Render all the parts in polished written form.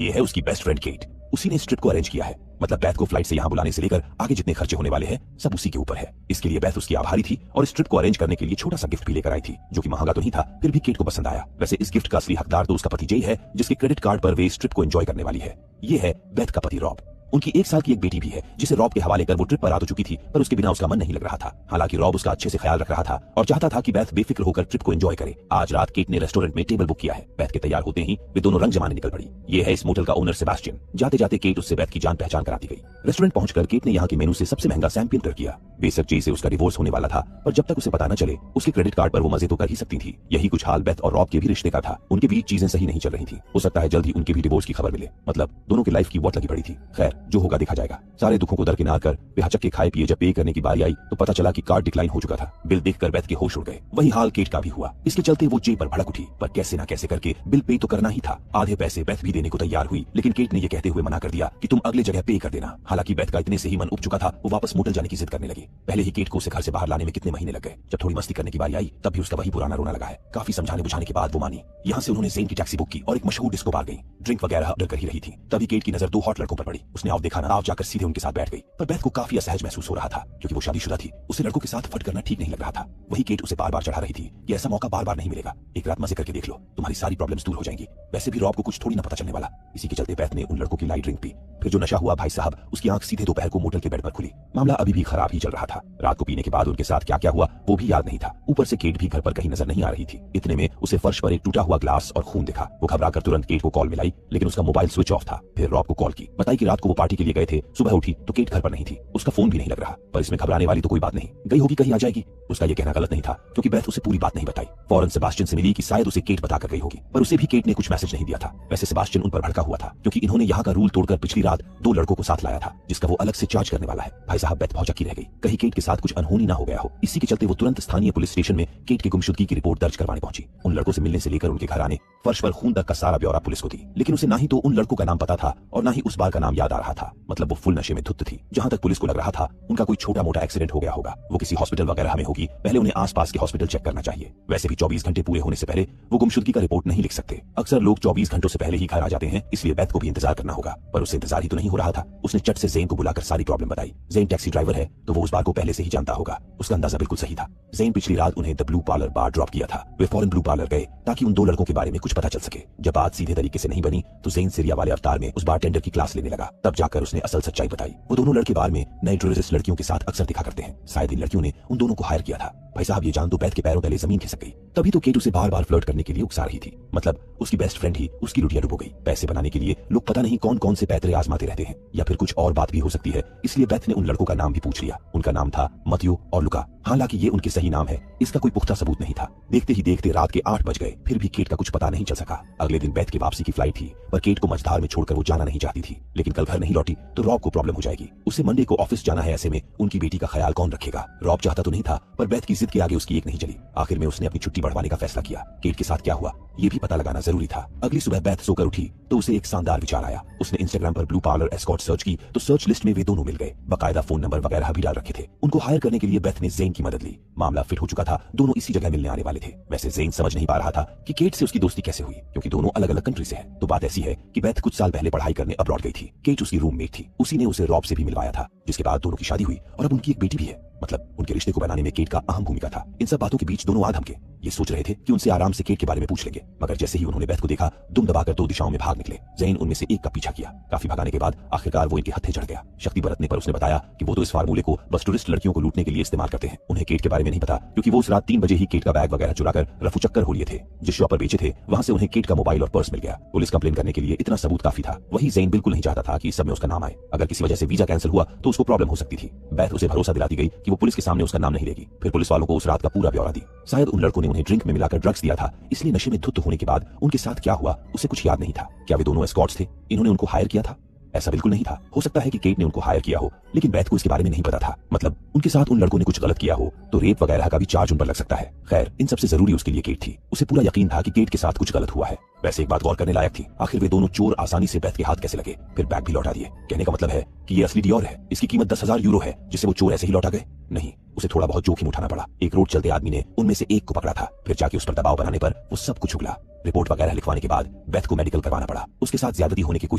ये है उसकी बेस्ट फ्रेंड केट। उसी ने इस ट्रिप को अरेंज किया है। मतलब बेथ को फ्लाइट से यहाँ बुलाने से लेकर आगे जितने खर्चे होने वाले हैं सब उसी के ऊपर है। इसके लिए बेथ उसकी आभारी थी और इस ट्रिप को अरेंज करने के लिए छोटा सा गिफ्ट भी लेकर आई थी, जो कि महंगा तो नहीं था, फिर भी केट को पसंद आया। वैसे इस गिफ्ट का असली हकदार तो उसका पति जेई है, जिसके क्रेडिट कार्ड पर वे इस ट्रिप को एंजॉय करने वाली है। ये है बेथ का पति रॉब। उनकी 1 साल की एक बेटी भी है, जिसे रॉब के हवाले कर वो ट्रिप पर आ तो चुकी थी, पर उसके बिना उसका मन नहीं लग रहा था। हालांकि रॉब उसका अच्छे से ख्याल रख रहा था और चाहता था कि बेथ बेफिक्र होकर ट्रिप को एंजॉय करे। आज रात केट ने रेस्टोरेंट में टेबल बुक किया है। बेथ के तैयार होते ही वे दोनों रंग जमाने निकल पड़ी। ये है इस मोटल का ओनर सेबास्टियन। जाते जाते केट उससे बेथ की जान पहचान कराती गई। रेस्टोरेंट पहुंचकर केट ने यहाँ के मेनू से सबसे महंगा सैम्पियन ऑर्डर किया। बेशक जेई से उसका डिवोर्स होने वाला था, पर जब तक उसे पता न चले उसके क्रेडिट कार्ड पर वो मजे तो कर ही सकती थी। यही कुछ हाल बेथ और रॉब के भी रिश्ते का था। उनके बीच चीजें सही नहीं चल रही थी। हो सकता है जल्द ही उनके भी डिवोर्स की खबर मिले। मतलब दोनों की लाइफ की वॉट लगी पड़ी थी। खैर, जो होगा देखा जाएगा। सारे दुखों को दरकिनार कर वे हचक के खाए पिए जब पे करने की बारी आई तो पता चला कि कार्ड डिक्लाइन हो चुका था। बिल देखकर बेथ के होश उड़ गए। वही हाल केट का भी हुआ। इसके चलते वो जेई पर भड़क उठी, पर कैसे ना कैसे करके बिल पे तो करना ही था। आधे पैसे बेथ भी देने को तैयार हुई, लेकिन केट ने ये कहते हुए मना कर दिया कि तुम अगले जगह पे कर देना। हालांकि बेथ का इतने से ही मन उब चुका था, वो वापस मोटल जाने की जिद करने लगी। पहले ही केट को उसे घर से बाहर लाने में कितने महीने लग गए। जब थोड़ी मस्ती करने की बारी आई तब भी उसका वही पुराना रोना लगा है। काफी समझाने बुझाने के बाद वो मानी। यहाँ से उन्होंने ज़ेन की टैक्सी बुक की और एक मशहूर डिस्को बार गई। ड्रिंक वगैरह ऑर्डर कर ही रही थी। तभी केट की नजर 2 हॉट लड़कों पर पड़ी। उसने आओ देखा ना आओ जाकर सीधे उनके साथ बैठ गई। पर बेथ को काफी असहज महसूस हो रहा था, क्योंकि वो शादीशुदा थी। उसे लड़कों के साथ फट करना ठीक नहीं लग रहा था। वही केट उसे बार बार चढ़ा रही थी कि ऐसा मौका बार बार नहीं मिलेगा। एक रात मजे करके देख लो, तुम्हारी सारी प्रॉब्लम्स दूर हो जाएंगी। वैसे भी रॉब को कुछ थोड़ी ना पता चलने वाला। इसी के चलते बेथ ने उन लड़कों की लाइट ड्रिंक पी। फिर जो नशा हुआ भाई साहब, उसकी आंख सीधे दोपहर को मोटल के बेड पर खुली। मामला अभी भी खराब ही चल रहा था। रात को पीने के बाद उनके साथ क्या क्या हुआ वो भी याद नहीं था। ऊपर से केट भी घर पर कहीं नजर नहीं आ रही थी। इतने में उसे फर्श पर एक टूटा हुआ ग्लास और खून दिखा। वो घबराकर तुरंत केट को कॉल मिलाई, लेकिन उसका मोबाइल स्विच ऑफ था। फिर रॉब को कॉल की, बताई कि रात को वो पार्टी के लिए गए थे। सुबह उठी तो केट घर पर नहीं थी। उसका फोन भी नहीं लग रहा। पर इसमें घबराने वाली तो कोई बात नहीं, गई होगी कहीं आ जाएगी। उसका ये कहना गलत नहीं था, क्योंकि बेथ उसे पूरी बात नहीं बताई। फौरन सेबास्टियन से मिली कि शायद उसे केट बताकर गई होगी, पर उसे भी केट ने कुछ मैसेज नहीं दिया था। वैसे सेबास्टियन उन पर भड़का हुआ था, क्योंकि इन्होंने यहाँ का रूल तोड़कर पिछली रात 2 लड़कों को साथ लाया था, जिसका वो अलग से चार्ज करने वाला है। भाई साहब, बेथ भौचक्की रह गई, कहीं केट के साथ कुछ अनहोनी ना हो गया हो। इसी के चलते वो तुरंत स्थानीय पुलिस स्टेशन में केट की गुमशुदगी की रिपोर्ट दर्ज करवाने पहुंची। उन लड़कों से मिलने से लेकर उनके घर आने, फर्श पर खून तक का सारा ब्यौरा पुलिस को दी। लेकिन उसे ना ही तो उन लड़कों का नाम पता था और ना ही उस बार का नाम याद आ रहा था। मतलब वो फुल नशे में धुत थी। जहां तक पुलिस को लग रहा था उनका कोई छोटा मोटा एक्सीडेंट हो गया होगा। वो किसी हॉस्पिटल वगैरह में होगी। पहले उन्हें आसपास के हॉस्पिटल चेक करना चाहिए। वैसे भी 24 घंटे पूरे होने से पहले वो गुमशुदगी का रिपोर्ट नहीं लिख सकते। अक्सर लोग 24 घंटों से पहले ही घर आ जाते हैं, इसलिए बेथ को भी इंतजार करना होगा। पर उससे इंतजार ही तो नहीं हो रहा था। उसने चट से ज़ेन को बुलाकर सारी प्रॉब्लम बताई। ज़ेन टैक्सी ड्राइवर है तो वो उस बार को पहले से ही जानता होगा। उसका अंदाजा बिल्कुल सही था। ज़ेन पिछली रात उन्हें the blue parlour bar drop किया था। वे फौरन ब्लू पार्लर गए ताकि उन 2 लड़कों के बारे में कुछ पता चल सके। जब बात सीधे तरीके से नहीं बनी तो ज़ेन सीरिया वाले अवतार में उस बारटेंडर की क्लास लेने लगा। तब जाकर उसने असल सच्चाई बताई। वो दोनों लड़के बार में नए टूरिस्ट लड़कियों के साथ अक्सर दिखा करते हैं। शायद इन लड़कियों ने उन दोनों को हायर किया था। भाई साहब, ये जान तो बेथ के पैरों तले जमीन खिसक गई। तभी तो केट उसे बार बार फ्लर्ट करने के लिए उकसा रही थी। मतलब उसकी बेस्ट फ्रेंड ही उसकी लुटिया डुबो गई। पैसे बनाने के लिए लोग पता नहीं कौन कौन से पैतरे आजमाते रहते हैं, या फिर कुछ और बात भी हो सकती है। इसलिए बेथ ने उन लड़कों का नाम भी पूछ लिया। उनका नाम था मथियो और लुका। हालांकि ये उनके सही नाम है, इसका कोई पुख्ता सबूत नहीं था। देखते ही देखते रात के 8 बज गए, फिर भी केट का कुछ पता नहीं चल सका। अगले दिन बेथ की वापसी की फ्लाइट थी, पर केट को मझधार में छोड़कर वो जाना नहीं चाहती थी। लेकिन कल घर नहीं लौटी तो रॉब को प्रॉब्लम हो जाएगी। उसे मंडे को ऑफिस जाना है। ऐसे में उनकी बेटी का ख्याल कौन रखेगा? रॉब चाहता तो नहीं था, पर बेथ की जिद के आगे उसकी एक नहीं चली। आखिर में उसने अपनी छुट्टी बढ़वाने का फैसला किया। केट के साथ क्या हुआ ये भी पता लगाना जरूरी था। अगली सुबह बेथ सोकर उठी तो उसे एक शानदार विचार आया। उसने इंस्टाग्राम पर ब्लू पार्लर एस्कॉर्ट सर्च की तो सर्च लिस्ट में वे दोनों मिल गए। बाकायदा फोन नंबर वगैरह भी डाल रखे थे। उनको हायर करने के लिए बेथ ने ज़ेन की मदद ली। मामला फिट हो चुका था, दोनों इसी जगह मिलने आने वाले थे। वैसे ज़ेन समझ नहीं पा रहा था कि केट से उसकी दोस्ती कैसे हुई, क्योंकि दोनों अलग अलग कंट्री से हैं। तो बात ऐसी है कि बेथ कुछ साल पहले पढ़ाई करने अब्रॉड गई थी। केट उसकी रूममेट थी। उसी ने उसे रॉब से भी मिलवाया था, जिसके बाद दोनों की शादी हुई और अब उनकी एक बेटी भी है। मतलब उनके रिश्ते को बनाने में केट का अहम भूमिका था। इन सब बातों के बीच दोनों आध हमके ये सोच रहे थे कि उनसे आराम से केट के बारे में पूछ लेंगे, मगर जैसे ही उन्होंने बेथ को देखा दुम दबाकर 2 दिशाओं में भाग निकले। ज़ेन उनमें से एक का पीछा किया। काफी भगाने के बाद आखिरकार वो इनके हत्थे चढ़ गया। शक्ति बरतने पर उसने बताया कि वो तो इस फार्मूले को बस टूरिस्ट लड़कियों को लूटने के लिए इस्तेमाल करते हैं। उन्हें केट के बारे में नहीं पता, क्योंकि वो उस रात 3 बजे ही केट का बैग वगैरह चुराकर रफू चक्कर हो लिए थे। जिस शॉप पर बेचे थे वहां से उन्हें केट का मोबाइल और पर्स मिल गया। पुलिस कंप्लेन करने के लिए इतना सबूत काफी था। वही ज़ेन बिल्कुल नहीं चाहता था कि इस सब में उसका नाम आए। अगर किसी वजह से वीजा कैंसिल हुआ तो उसको प्रॉब्लम हो सकती थी। बेथ उसे भरोसा दिलाती गई कि वो पुलिस के सामने उसका नाम नहीं लेगी। फिर पुलिस वालों को उस रात का पूरा ब्यौरा दी। शायद उन लड़कों ने उन्हें ड्रिंक में मिलाकर ड्रग्स दिया था, इसलिए नशे में धुत होने के बाद उनके साथ क्या हुआ उसे कुछ याद नहीं था। क्या वे दोनों एस्कॉर्ट्स थे? इन्होंने उनको हायर किया था? ऐसा बिल्कुल नहीं था। हो सकता है कि केट ने उनको हायर किया हो, लेकिन बेथ को इसके बारे में नहीं पता था। मतलब उनके साथ उन लड़कों ने कुछ गलत किया हो तो रेप वगैरह का भी चार्ज उन पर लग सकता है। खैर, इन सबसे जरूरी उसके लिए केट थी। उसे पूरा यकीन था कि केट के साथ कुछ गलत हुआ है। वैसे एक बात गौर करने लायक थी, आखिर वे दोनों चोर आसानी से बेथ के हाथ कैसे लगे? फिर बैग भी लौटा दिए। कहने का मतलब है कि ये असली डियोर है। इसकी कीमत 10,000 यूरो है, जिसे वो चोर ऐसे ही लौटा गए। नहीं, उसे थोड़ा बहुत जोखिम उठाना पड़ा। एक रोड चलते आदमी ने उनमें से एक को पकड़ा था, फिर जाके उस पर दबाव बनाने पर वो सब कुछ उगला। रिपोर्ट वगैरह लिखवाने के बाद बेथ को मेडिकल करवाना पड़ा। उसके साथ ज्यादती होने के कोई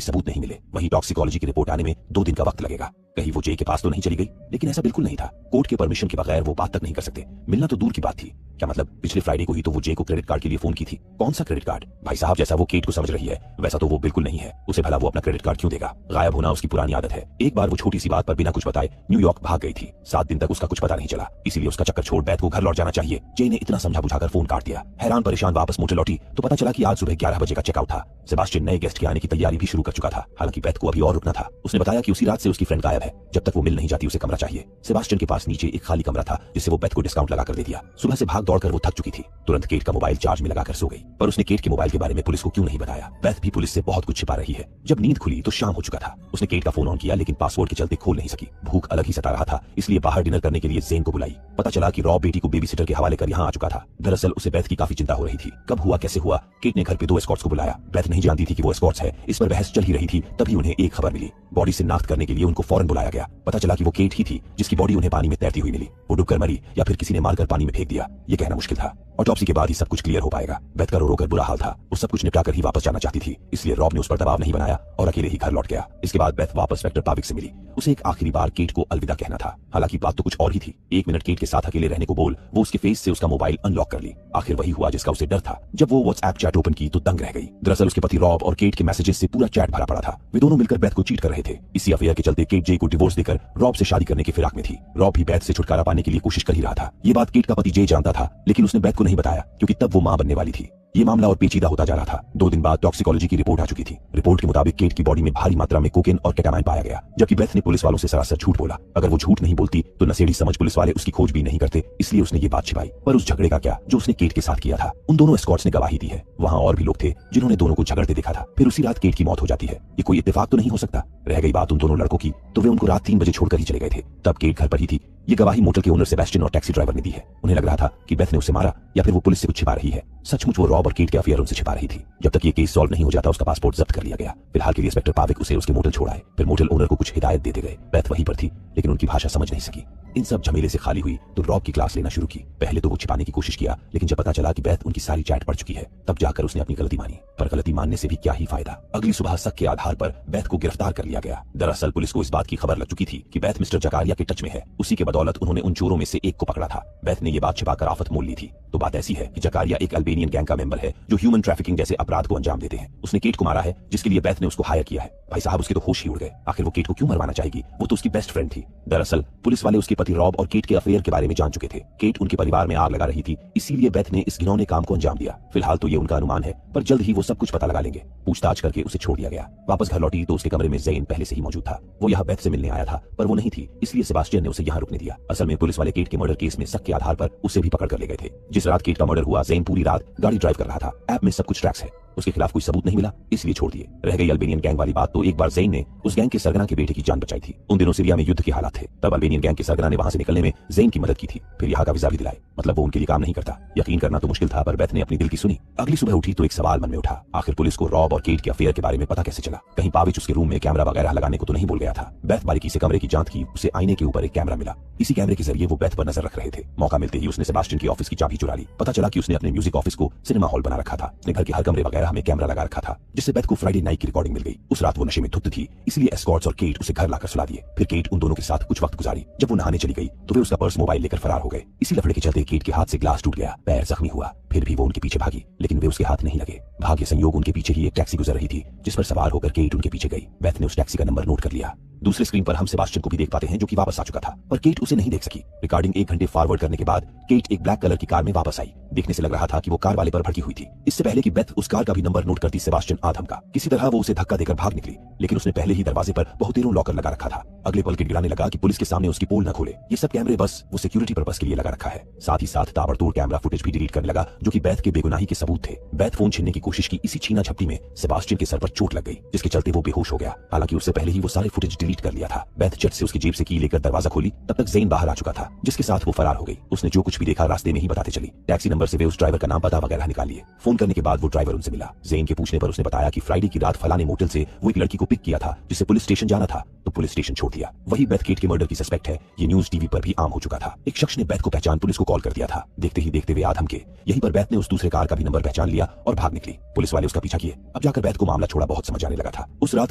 सबूत नहीं मिले। वहीं टॉक्सिकोलॉजी की रिपोर्ट आने में 2 दिन का वक्त लगेगा। कहीं वो जे के पास तो नहीं चली गई? लेकिन ऐसा बिल्कुल नहीं था। कोर्ट के परमिशन के बगैर वो बात तक नहीं कर सकते। मिलना तो दूर की बात थी। क्या मतलब, पिछले फ्राइडे को ही तो वो जे को क्रेडिट कार्ड के लिए फोन की थी। कौन सा क्रेडिट कार्ड? भाई साहब, जैसा वो केट को समझ रही है वैसा तो वो बिल्कुल नहीं है। उसे भला वो अपना क्रेडिट कार्ड क्यों देगा? गायब होना उसकी पुरानी आदत है। एक बार वो छोटी सी बात पर बिना कुछ बताए न्यूयॉर्क भाग गई थी। 7 दिन तक उसका कुछ पता नहीं चला। इसीलिए उसका चक्कर छोड़ बेथ को घर लौट जाना चाहिए। जे ने इतना समझा बुझाकर फोन काट दिया। हैरान परेशान वापस मोटेल लौटी तो पता चला कि आज सुबह 11 बजे का चेकआउट था। सेबास्टियन नए गेस्ट के आने की तैयारी भी शुरू कर चुका था। हालांकि बेथ को अभी और रुकना था। उसने बताया कि उसी रात से उसकी फ्रेंड गायब है। जब तक वो मिल नहीं जाती उसे कमरा चाहिए। सेबास्टियन के पास नीचे एक खाली कमरा था जिससे वो बेथ को डिस्काउंट लगाकर दे दिया। सुबह से भाग दौड़कर वो थक चुकी थी। तुरंत केट का मोबाइल चार्ज में लगाकर सो गई। पर उसने केट के मोबाइल के बारे में पुलिस को क्यों नहीं बताया? बेथ भी पुलिस से बहुत कुछ छिपा रही है। जब नींद खुली तो शाम हो चुका था। उसने केट का फोन ऑन किया लेकिन पासवर्ड के चलते खोल नहीं सकी। भूख अलग ही सता रहा था, इसलिए बाहर डिनर करने के लिए ज़ेन को बुलाई। पता चला कि रॉब बेटी को बेबीसिटर के हवाले कर यहाँ आ चुका था। दरअसल उसे बेथ की काफी चिंता हो रही थी। कब हुआ, कैसे हुआ? केट ने घर पे 2 एस्कॉर्ट्स को बुलाया। बेथ नहीं जानती थी कि वो एस्कॉर्ट्स है। इस पर बहस चल ही रही थी, तभी उन्हें एक खबर मिली। बॉडी से नाख्त करने के लिए उनको फौरन बुलाया गया। पता चला कि वो केट ही थी जिसकी बॉडी उन्हें पानी में तैरती हुई मिली। वो डूबकर मरी या फिर किसी ने मारकर पानी में फेंक दिया, ये कहना मुश्किल था। ऑटोप्सी के बाद ही सब कुछ क्लियर हो पाएगा। बेथ का रो रो कर बुरा हाल था। वो सब कुछ निपटा कर ही वापस जाना चाहती थी, इसलिए रॉब ने उस पर दबाव नहीं बनाया और अकेले ही घर लौट गया। इसके बाद बेथ वापस वेक्टर पाविक से मिली। उसे एक आखिरी बार केट को अलविदा कहना था। हालांकि बात तो कुछ और ही थी। 1 मिनट केट के साथ अकेले रहने को बोल वो उसके फेस से उसका मोबाइल अनलॉक कर ली। आखिर वही हुआ जिसका उसे डर था। जब वो व्हाट्सएप चैट ओपन की तो दंग रह गई। दरअसल उसके पति रॉब और केट के मैसेजेस से पूरा चैट भरा पड़ा था। वे दोनों मिलकर बेथ को चीट कर रहे थे। इसी अफेयर के चलते केट जे को डिवोर्स देकर रॉब से शादी करने की फिराक में थी। रॉब भी बेथ से छुटकारा पाने के लिए कोशिश कर ही रहा था। ये बात केट का पति जे जानता था, लेकिन उसने बेथ को नहीं बताया क्योंकि तब वो मां बनने वाली थी। ये मामला और पेचीदा होता जा रहा था। 2 दिन बाद टॉक्सिकोलॉजी की रिपोर्ट आ चुकी थी। रिपोर्ट के मुताबिक केट की बॉडी में भारी मात्रा में कोकेन और केटामाइन पाया गया, जबकि बेथ ने पुलिस वालों से सरासर झूठ बोला। अगर वो झूठ नहीं बोलती तो नशेड़ी समझ पुलिस वाले उसकी खोज भी नहीं करते, इसलिए उसने ये बात छिपाई। पर उस झगड़े का क्या जो उसने केट के साथ किया था? उन दोनों एस्कॉर्ट्स ने गवाही दी है। वहाँ और भी लोग थे जिन्होंने दोनों को झगड़ते देखा था। फिर उसी रात केट की मौत हो जाती है। ये कोई इत्तेफाक तो नहीं हो सकता। रह गई बात उन दोनों लड़कों की, तो वे उनको रात 3 बजे छोड़कर ही चले गए थे। तब केट घर पर ही थी। ये गवाही मोटर के ओनर सेबास्टियन और टैक्सी ड्राइवर ने दी है। उन्हें लग रहा था कि बेथ ने उसे मारा या फिर वो पुलिस से कुछ छिपा रही है। सचमुच वो रॉब और केट के अफेयर उनसे छिपा रही थी। जब तक ये केस सॉल्व नहीं हो जाता उसका पासपोर्ट जब्त कर लिया गया। फिलहाल के लिए इंस्पेक्टर पाविक उसे उसके मोटल छोड़ाए। फिर मोटल ओनर को कुछ हिदायत देते गए। बेथ वहीं पर थी लेकिन उनकी भाषा समझ नहीं सकी। इन सब झमेले से खाली हुई तो रॉब की क्लास लेना शुरू की। पहले तो वो छिपाने की कोशिश किया, लेकिन जब पता चला कि बेथ उनकी सारी चैट पढ़ चुकी है तब जाकर उसने अपनी गलती मानी। पर गलती मानने से भी क्या ही फायदा। अगली सुबह शक के आधार पर बेथ को गिरफ्तार कर लिया गया। दरअसल पुलिस को इस बात की खबर लग चुकी थी कि बेथ मिस्टर जकारिया के टच में है। उसी के बदौलत उन्होंने उन चोरों में से एक को पकड़ा था। बेथ ने ये बात छिपाकर आफत मोल ली थी। तो बात ऐसी है कि जकारिया एक अल्बेनियन गैंग का मेंबर है जो ह्यूमन ट्रैफिकिंग जैसे अपराध को अंजाम देते हैं। उसने केट को मारा है जिसके लिए बेथ ने उसको हायर किया है। भाई साहब, उसके तो होश ही उड़ गए। आखिर वो केट को क्यों मरवाना चाहेगी? वो तो उसकी बेस्ट फ्रेंड थी। दरअसल पुलिस वाले उसके पति रॉब और केट के अफेयर के बारे में जान चुके थे। केट उनके परिवार में आग लगा रही थी, इसीलिए बेथ ने इस घिनौने काम को अंजाम दिया। फिलहाल तो ये उनका अनुमान है, पर जल्द ही वो सब कुछ पता लगा लेंगे। पूछताछ करके उसे छोड़ दिया गया। वापस घर लौटी तो उसके कमरे में ज़ेन पहले से ही मौजूद था। वो यहाँ बेथ से मिलने आया था पर वो नहीं थी, इसलिए सेबास्टियन ने उसे यहाँ रुकने दिया। असल में पुलिस वाले केट के मर्डर केस में शक के आधार पर उसे भी पकड़ कर ले गए थे। जिस रात केट का मर्डर हुआ ज़ेन पूरी रात गाड़ी ड्राइव कर रहा था। ऐप में सब कुछ ट्रैक्स है। उसके खिलाफ कोई सबूत नहीं मिला, इसलिए छोड़ दिए। रह गई अल्बेनियन गैंग वाली बात, तो एक बार ज़ेन ने उस गैंग के सरगना के बेटे की जान बचाई थी। उन दिनों सीरिया में युद्ध के हालात थे, तब अल्बेनियन गैंग के सरगना ने वहां से निकलने में ज़ेन की मदद की थी। फिर यहाँ का वीजा भी दिलाए। मतलब वो उनके लिए काम नहीं करता। यकीन करना तो मुश्किल था, पर बेथ ने अपनी दिल की सुनी। अगली सुबह उठी तो एक सवाल मन में उठा, आखिर पुलिस को रॉब और केट के अफेयर के बारे में पता कैसे चला? कहीं पाविच उसके रूम में कैमरा वगैरह लगाने को तो नहीं बोल गया था? बेथ बारीकी से कमरे की जांच की। उसे आईने के ऊपर एक कैमरा मिला। इसी कैमरे के जरिए वो बेथ पर नजर रख रहे थे। मौका मिलते ही उसने सेबास्टियन की ऑफिस की चाबी चुरा ली। पता चला कि उसने अपने म्यूजिक ऑफिस को सिनेमा हॉल बना रखा था। अपने घर के हर कमरे वगैरह में कैमरा लगा रखा था, जिससे बेथ को फ्राइडे नाइट की रिकॉर्डिंग मिल गई। उस रात वो नशे में धुत थी, इसलिए एस्कॉर्ट्स और केट उसे घर लाकर सुला दिए। फिर केट उन दोनों के साथ कुछ वक्त गुजारी। जब वो नहाने चली गई तो वे उसका पर्स मोबाइल लेकर फरार हो गए। इसी लफड़े के चलते केट के हाथ से ग्लास टूट गया, पैर जख्मी हुआ। फिर भी वो उनके पीछे भागी, लेकिन वे उसके हाथ नहीं लगे। भाग्य संयोग उनके पीछे ही एक टैक्सी गुजर रही थी, जिस पर सवार होकर केट उनके पीछे गई। बेथ ने उस टैक्सी का नंबर नोट कर लिया। दूसरे स्क्रीन पर हम सेबास्टियन को भी देख पाते हैं जो कि वापस आ चुका था, पर केट उसे नहीं देख सकी। रिकॉर्डिंग 1 घंटे फॉरवर्ड करने के बाद केट एक ब्लैक कलर की कार में वापस आई। देखने से लग रहा था कि वो कार वाले पर भड़की हुई थी। इससे पहले कि बेथ उस कार का भी नंबर नोट करती, सेबास्टियन आधम का किसी तरह वो उसे धक्का देकर भाग निकली, लेकिन उसने पहले ही दरवाजे पर बहुतेरों लॉकर लगा रखा था। अगले पल गिड़गिड़ाने लगा कि पुलिस के सामने उसकी पोल न खोले। ये सब कैमरे बस वो सिक्योरिटी पर्पस के लिए लगा रखा है। साथ ही साथ ताबड़तोड़ कैमरा फुटेज भी डिलीट करने लगा जो कि बैथ के बेगुनाही के सबूत थे। बैथ फोन छीनने की कोशिश की इसी छीना झपटी में सेबास्टियन के सर पर चोट लग गई, जिसके चलते वो बेहोश हो गया। हालांकि उससे पहले ही वो सारे फुटेज डिलीट कर लिया था। बैथ झट से उसकी जेब से की लेकर दरवाजा खोली, तब तक ज़ेन बाहर आ चुका था, जिसके साथ वो फरार हो गई। उसने जो कुछ भी देखा रास्ते में ही बताते चली। टैक्सी नंबर से वे उस ड्राइवर का नाम पता वगैरह निकाल लिए। फोन करने के बाद वो ड्राइवर उनसे मिला। ज़ेन के पूछने पर उसने बताया कि फ्राइडे की रात फलाने मोटेल से वो एक लड़की को पिक किया था, जिसे पुलिस स्टेशन जाना था, तो पुलिस स्टेशन छोड़ दिया। वही बैथ केट के मर्डर की सस्पेक्ट है। ये न्यूज टीवी पर भी आम हो चुका था। एक शख्स ने बैथ को पहचान पुलिस को कॉल कर दिया था। देखते ही देखते वे आधम के। यहीं पर बैथ ने उस दूसरे कार का भी नंबर पहचान लिया और भाग निकली। पुलिस वाले उसका पीछा किए। अब जाकर बैथ को मामला छोड़ा बहुत समझ आने लगा था। उस रात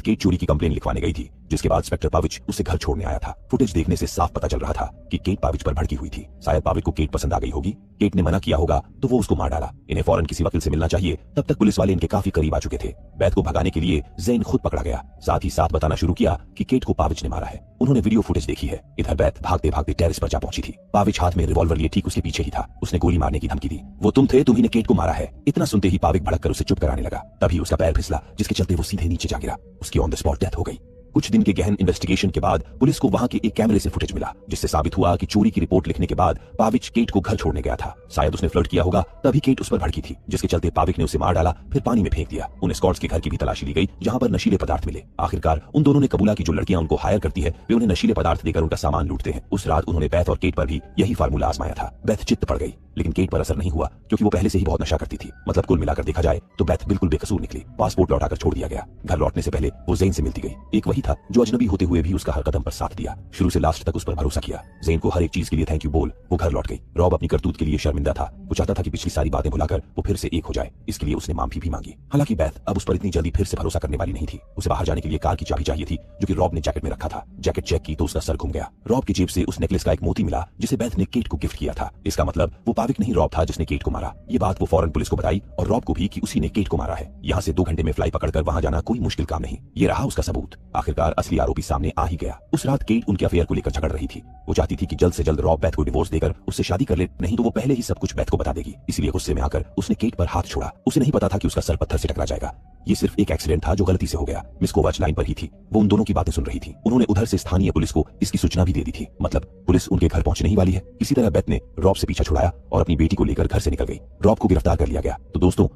केट चोरी की कंप्लेन लिखवाने गई थी, जिसके बाद इंस्पेक्टर पाविच उसे घर छोड़ने आया था। फुटेज देखने से साफ पता चल रहा था कि केट पाविच पर भड़की हुई थी। शायद पाविच को केट पसंद आ गई होगी। केट ने मना किया होगा तो वो उसको मार डाला। इन्हें फौरन किसी वकील से मिलना चाहिए। तब तक पुलिस वाले इनके काफी करीब आ चुके थे। बैथ को भगाने के लिए ज़ेन खुद पकड़ा गया। साथ ही साथ बताना शुरू किया कि केट को पाविच ने मारा है। उन्होंने वीडियो फुटेज देखी है। इधर बैथ भागते भागते टेरेस पर जा पहुंची थी। पाविच हाथ में रिवॉल्वर लिए ठीक उसके पीछे ही था। उसने गोली मारने की धमकी दी। वो तुम थे, तुम्ही ने केट को मारा है। इतना सुनते ही पाविक भड़क कर उसे चुप कराने लगा। तभी उसका पैर फिसला, जिसके चलते वो सीधे नीचे जा गिरा। उसकी ऑन द स्पॉट डेथ हो गई। कुछ दिन के गहन इन्वेस्टिगेशन के बाद पुलिस को वहां के एक कैमरे से फुटेज मिला, जिससे साबित हुआ कि चोरी की रिपोर्ट लिखने के बाद पाविच केट को घर छोड़ने गया था। शायद उसने फ्लर्ट किया होगा, तभी केट उस पर भड़की थी, जिसके चलते पाविक ने उसे मार डाला, फिर पानी में फेंक दिया। उन स्कॉट्स के घर की भी तलाशी ली गई, जहां पर नशीले पदार्थ मिले। आखिरकार उन दोनों ने कबूला कि जो लड़कियां उनको हायर करती है वे उन्हें नशीले पदार्थ देकर उनका सामान लूटते हैं। उस रात उन्होंने बैथ और केट पर भी यही फार्मूला आजमाया था। बैथ चित्त पड़ गई, लेकिन केट पर असर नहीं हुआ, क्योंकि वो पहले से ही बहुत नशा करती थी। मतलब कुल मिलाकर देखा जाए तो बैथ बिल्कुल बेकसूर निकली। पासपोर्ट लौटाकर छोड़ दिया गया। घर लौटने से पहले वो ज़ेन से मिलती गई। एक वही था जो अजनबी होते हुए भी उसका हर कदम पर साथ दिया। शुरू से लास्ट तक उस पर भरोसा किया। ज़ेन को हर एक चीज के लिए थैंक यू बोल वो घर लौट गई। रॉब अपनी करतूत के लिए शर्मिंदा था। वो चाहता था कि पिछली सारी बातें भुलाकर वो फिर से एक हो जाए। इसके लिए उसने माफी भी मांगी। हालांकि बैथ अब उस पर इतनी जल्दी फिर से भरोसा करने वाली नहीं थी। उसे बाहर जाने के लिए कार की चाबी चाहिए थी, जो कि रॉब ने जैकेट में रखा था। जैकेट चेक की तो उसका सर घूम गया। रॉब की जेब से उस नेकलेस का एक मोती मिला, जिसे बैथ ने केट को गिफ्ट किया था। इसका मतलब वो पाविक नहीं रॉब था जिसने केट को मारा। ये बात वो फौरन पुलिस को बताई और रॉब को भी कि उसी ने केट को मारा है। यहाँ से 2 घंटे में फ्लाइट पकड़कर वहां जाना कोई मुश्किल काम नहीं। ये रहा उसका सबूत। आखिरकार असली आरोपी सामने आ ही गया। उस रात केट उनके अफेयर को लेकर झगड़ रही थी। वो चाहती थी कि जल्द से जल्द रॉब बैथ को डिवोर्स देकर उससे शादी कर ले, नहीं तो वो पहले ही सब कुछ बैथ को बता देगी। इसलिए गुस्से में आकर उसने केट पर हाथ छोड़ा। उसे नहीं पता था कि उसका सर पत्थर से टकरा जाएगा। ये सिर्फ एक एक्सीडेंट था जो गलती से हो गया। मिस कोवाच लाइन पर ही थी। वो उन दोनों की बातें सुन रही थी। उन्होंने उधर से स्थानीय पुलिस को इसकी सूचना भी दे दी थी। मतलब पुलिस उनके घर पहुंचने ही वाली है। इसी तरह बैथ ने रॉब से पीछा छुड़ाया और अपनी बेटी को लेकर घर से निकल गई। रॉब को गिरफ्तार कर लिया गया। तो दोस्तों,